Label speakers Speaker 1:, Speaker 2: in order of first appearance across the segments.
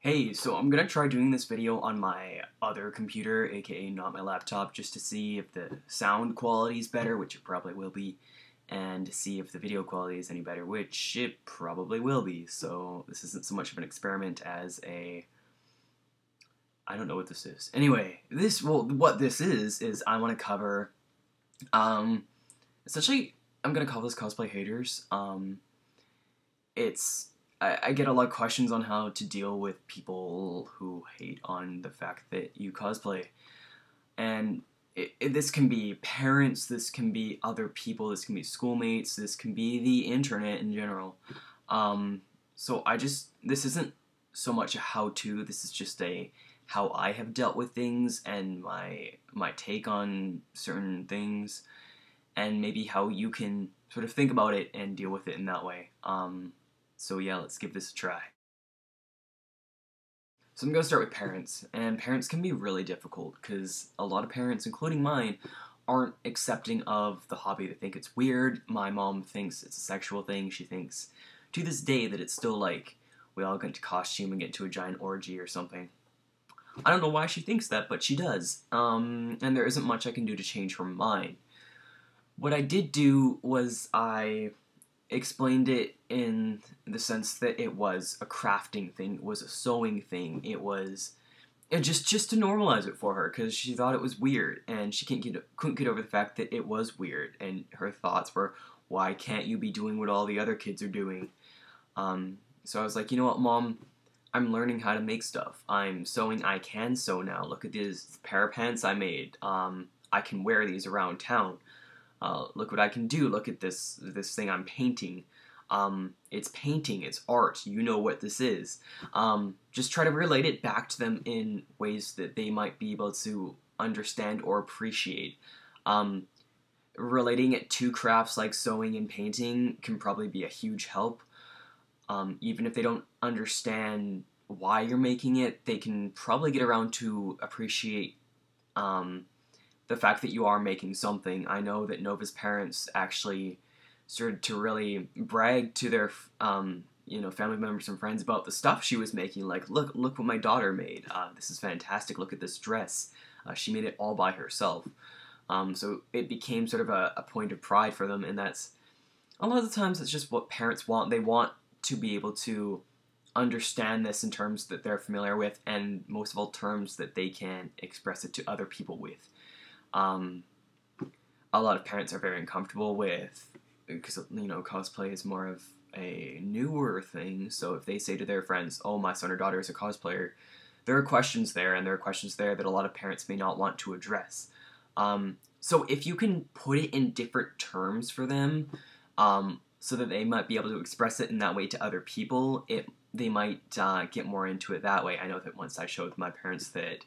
Speaker 1: Hey, so I'm gonna try doing this video on my other computer, aka not my laptop, just to see if the sound quality is better, which it probably will be, and to see if the video quality is any better, which it probably will be. So this isn't so much of an experiment as I don't know what this is. Anyway, what this is I want to cover, um, essentially, I'm gonna call this Cosplay Haters. It's I get a lot of questions on how to deal with people who hate on the fact that you cosplay. And this can be parents, this can be other people, this can be schoolmates, this can be the internet in general. So this isn't so much a how-to, this is just a how I have dealt with things and my take on certain things, and maybe how you can sort of think about it and deal with it in that way. So yeah, let's give this a try. So I'm going to start with parents, and parents can be really difficult because a lot of parents, including mine, aren't accepting of the hobby. They think it's weird. My mom thinks it's a sexual thing. She thinks to this day that it's still like we all get into costume and get into a giant orgy or something. I don't know why she thinks that, but she does. And there isn't much I can do to change her mind. What I did do was I explained it in the sense that it was a crafting thing, it was a sewing thing, it just to normalize it for her because she thought it was weird and she couldn't get over the fact that it was weird, and her thoughts were, why can't you be doing what all the other kids are doing? So I was like, you know what, Mom, I'm learning how to make stuff. I'm sewing. I can sew now. Look at this pair of pants I made. I can wear these around town. Look what I can do. Look at this thing I'm painting. It's painting, it's art. You know what this is. Just try to relate it back to them in ways that they might be able to understand or appreciate. Relating it to crafts like sewing and painting can probably be a huge help. Even if they don't understand why you're making it, they can probably get around to appreciate the fact that you are making something. I know that Nova's parents actually started to really brag to their family members and friends about the stuff she was making. Like, look what my daughter made. This is fantastic. Look at this dress. She made it all by herself. So it became sort of a point of pride for them, and that's a lot of the times it's just what parents want. They want to be able to understand this in terms that they're familiar with, and most of all terms that they can express it to other people with. A lot of parents are very uncomfortable with, because cosplay is more of a newer thing, so if they say to their friends, oh, my son or daughter is a cosplayer, there are questions there, and there are questions there that a lot of parents may not want to address. So if you can put it in different terms for them, so that they might be able to express it in that way to other people, they might get more into it that way. I know that once I showed my parents that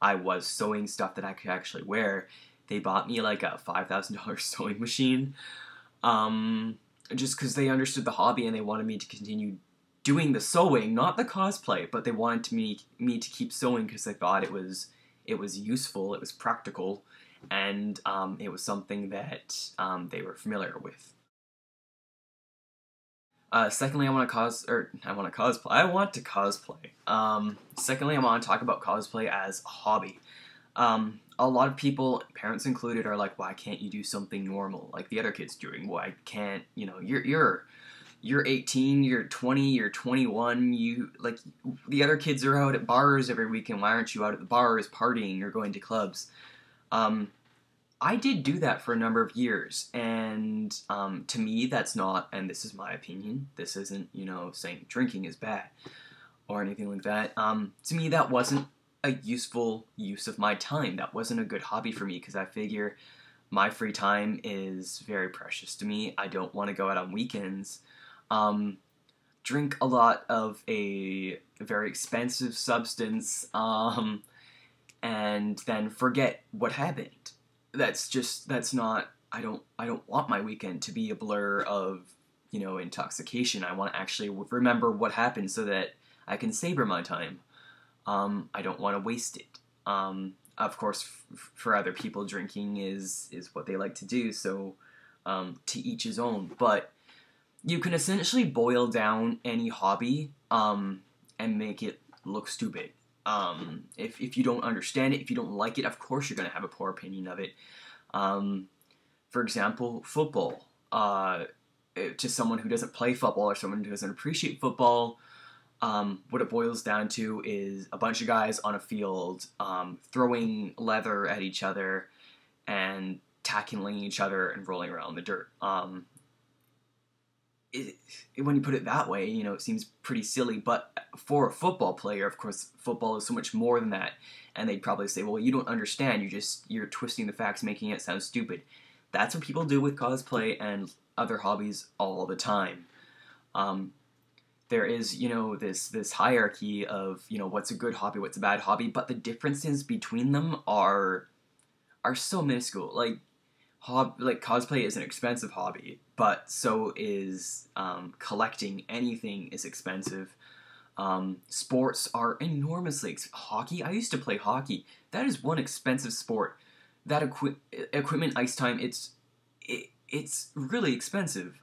Speaker 1: I was sewing stuff that I could actually wear, they bought me like a $5,000 sewing machine, just because they understood the hobby and they wanted me to continue doing the sewing, not the cosplay, but they wanted me to keep sewing because they thought it was useful, it was practical, and it was something that they were familiar with. Secondly, I want to cosplay. I want to cosplay. Secondly, I want to talk about cosplay as a hobby. A lot of people, parents included, are like, why can't you do something normal like the other kids doing? Why can't, you're 18, you're 20, you're 21, the other kids are out at bars every weekend. Why aren't you out at the bars partying or going to clubs? I did do that for a number of years, and to me, that's not, and this is my opinion, this isn't, saying drinking is bad or anything like that. To me, that wasn't a useful use of my time. That wasn't a good hobby for me, because I figure my free time is very precious to me. I don't want to go out on weekends, drink a lot of a very expensive substance, and then forget what happened. That's not, I don't want my weekend to be a blur of, intoxication. I want to actually remember what happened so that I can savor my time. I don't want to waste it. Of course, for other people, drinking is what they like to do, so to each his own. But you can essentially boil down any hobby and make it look stupid. If you don't understand it, if you don't like it, of course you're gonna have a poor opinion of it. Um, for example, football. To someone who doesn't play football or someone who doesn't appreciate football, what it boils down to is a bunch of guys on a field throwing leather at each other and tackling each other and rolling around in the dirt. When you put it that way, it seems pretty silly. But for a football player, of course, football is so much more than that. And they'd probably say, "Well, you don't understand. You're twisting the facts, making it sound stupid." That's what people do with cosplay and other hobbies all the time. Um, there is, this hierarchy of, what's a good hobby, what's a bad hobby, but the differences between them are so minuscule. Like cosplay is an expensive hobby, but so is collecting anything is expensive. Sports are enormously hockey. I used to play hockey. That is one expensive sport. That equipment, ice time, it's really expensive.